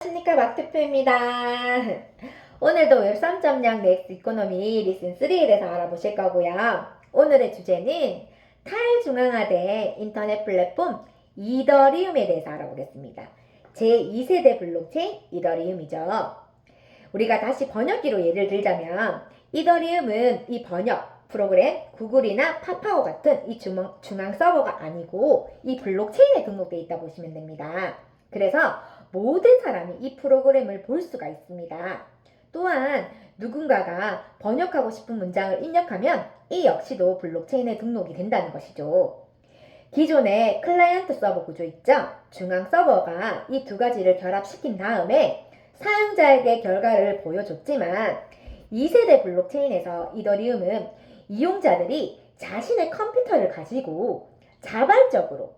안녕하십니까, 막투표입니다. 오늘도 웹3.0 넥스 이코노미 리슨 3에 대해서 알아보실 거고요. 오늘의 주제는 탈중앙화된 인터넷 플랫폼 이더리움에 대해서 알아보겠습니다. 제2세대 블록체인 이더리움이죠. 우리가 다시 번역기로 예를 들자면 이더리움은 이 번역 프로그램 구글이나 파파고 같은 이 중앙 서버가 아니고 이 블록체인에 등록되어 있다 보시면 됩니다. 그래서 모든 사람이 이 프로그램을 볼 수가 있습니다. 또한 누군가가 번역하고 싶은 문장을 입력하면 이 역시도 블록체인에 등록이 된다는 것이죠. 기존의 클라이언트 서버 구조 있죠? 중앙 서버가 이 두 가지를 결합시킨 다음에 사용자에게 결과를 보여줬지만 2세대 블록체인에서 이더리움은 이용자들이 자신의 컴퓨터를 가지고 자발적으로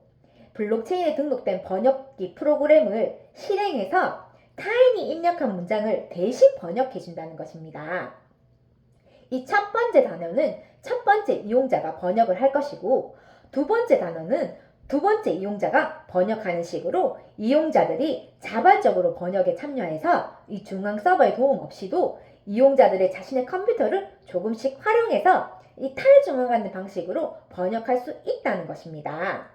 블록체인에 등록된 번역기 프로그램을 실행해서 타인이 입력한 문장을 대신 번역해 준다는 것입니다. 이 첫 번째 단어는 첫 번째 이용자가 번역을 할 것이고 두 번째 단어는 두 번째 이용자가 번역하는 식으로 이용자들이 자발적으로 번역에 참여해서 이 중앙 서버의 도움 없이도 이용자들의 자신의 컴퓨터를 조금씩 활용해서 이 탈중앙화된 방식으로 번역할 수 있다는 것입니다.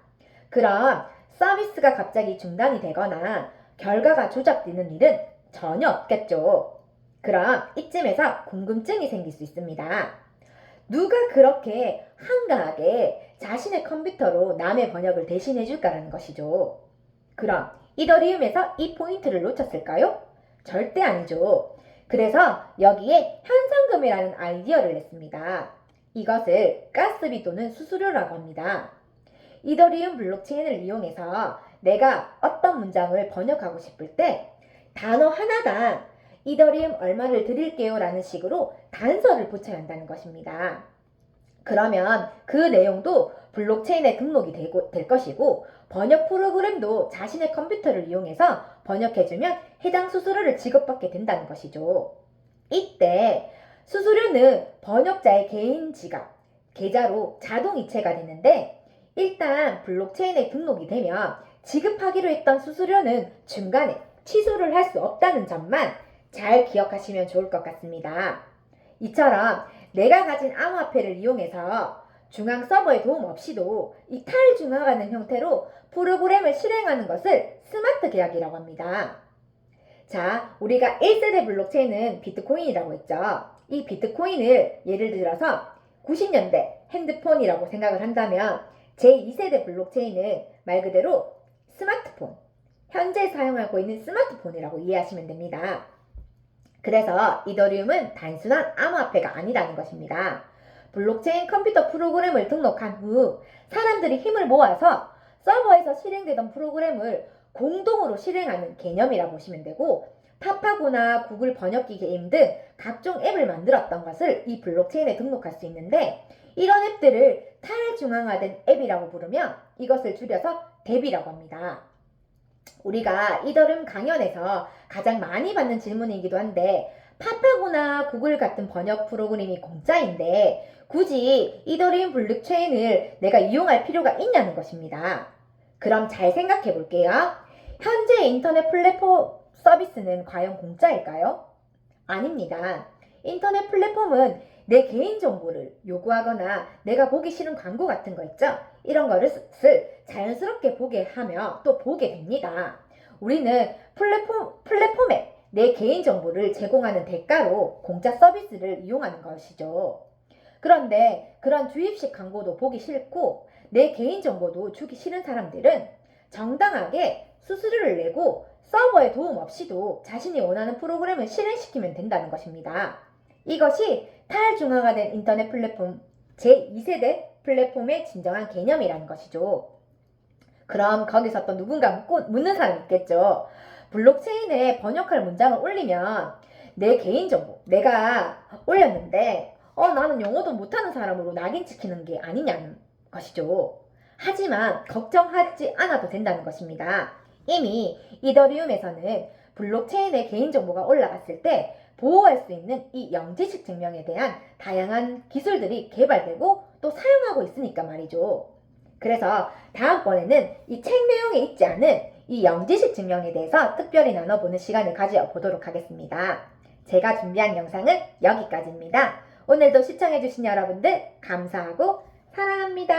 그럼 서비스가 갑자기 중단이 되거나 결과가 조작되는 일은 전혀 없겠죠. 그럼 이쯤에서 궁금증이 생길 수 있습니다. 누가 그렇게 한가하게 자신의 컴퓨터로 남의 번역을 대신해 줄까라는 것이죠. 그럼 이더리움에서 이 포인트를 놓쳤을까요? 절대 아니죠. 그래서 여기에 현상금이라는 아이디어를 냈습니다. 이것을 가스비 또는 수수료라고 합니다. 이더리움 블록체인을 이용해서 내가 어떤 문장을 번역하고 싶을 때 단어 하나당 이더리움 얼마를 드릴게요 라는 식으로 단서를 붙여야 한다는 것입니다. 그러면 그 내용도 블록체인에 등록이 될 것이고 번역 프로그램도 자신의 컴퓨터를 이용해서 번역해주면 해당 수수료를 지급받게 된다는 것이죠. 이때 수수료는 번역자의 개인 지갑, 계좌로 자동 이체가 되는데 일단 블록체인에 등록이 되면 지급하기로 했던 수수료는 중간에 취소를 할 수 없다는 점만 잘 기억하시면 좋을 것 같습니다. 이처럼 내가 가진 암호화폐를 이용해서 중앙 서버의 도움 없이도 이 탈중앙화된 형태로 프로그램을 실행하는 것을 스마트 계약이라고 합니다. 자, 우리가 1세대 블록체인은 비트코인이라고 했죠. 이 비트코인을 예를 들어서 90년대 핸드폰이라고 생각을 한다면 제2세대 블록체인은 말 그대로 스마트폰, 현재 사용하고 있는 스마트폰이라고 이해하시면 됩니다. 그래서 이더리움은 단순한 암호화폐가 아니라는 것입니다. 블록체인 컴퓨터 프로그램을 등록한 후 사람들이 힘을 모아서 서버에서 실행되던 프로그램을 공동으로 실행하는 개념이라 보시면 되고 파파고나 구글 번역기 게임 등 각종 앱을 만들었던 것을 이 블록체인에 등록할 수 있는데 이런 앱들을 탈중앙화된 앱이라고 부르며 이것을 줄여서 뎁이라고 합니다. 우리가 이더리움 강연에서 가장 많이 받는 질문이기도 한데 파파고나 구글 같은 번역 프로그램이 공짜인데 굳이 이더리움 블록체인을 내가 이용할 필요가 있냐는 것입니다. 그럼 잘 생각해 볼게요. 현재 인터넷 플랫폼 서비스는 과연 공짜일까요? 아닙니다. 인터넷 플랫폼은 내 개인정보를 요구하거나 내가 보기 싫은 광고 같은 거 있죠? 이런 거를 자연스럽게 보게 하며 또 보게 됩니다. 우리는 플랫폼에 내 개인정보를 제공하는 대가로 공짜 서비스를 이용하는 것이죠. 그런데 그런 주입식 광고도 보기 싫고 내 개인정보도 주기 싫은 사람들은 정당하게 수수료를 내고 서버의 도움 없이도 자신이 원하는 프로그램을 실행시키면 된다는 것입니다. 이것이 탈중앙화된 인터넷 플랫폼 제2세대 플랫폼의 진정한 개념이라는 것이죠. 그럼 거기서 또 누군가 묻는 사람이 있겠죠. 블록체인에 번역할 문장을 올리면 내 개인정보, 내가 올렸는데 나는 영어도 못하는 사람으로 낙인 찍히는 게 아니냐는 것이죠. 하지만 걱정하지 않아도 된다는 것입니다. 이미 이더리움에서는 블록체인에 개인정보가 올라갔을 때 보호할 수 있는 이 영지식 증명에 대한 다양한 기술들이 개발되고 또 사용하고 있으니까 말이죠. 그래서 다음번에는 이 책 내용에 있지 않은 이 영지식 증명에 대해서 특별히 나눠보는 시간을 가져보도록 하겠습니다. 제가 준비한 영상은 여기까지입니다. 오늘도 시청해주신 여러분들 감사하고 사랑합니다.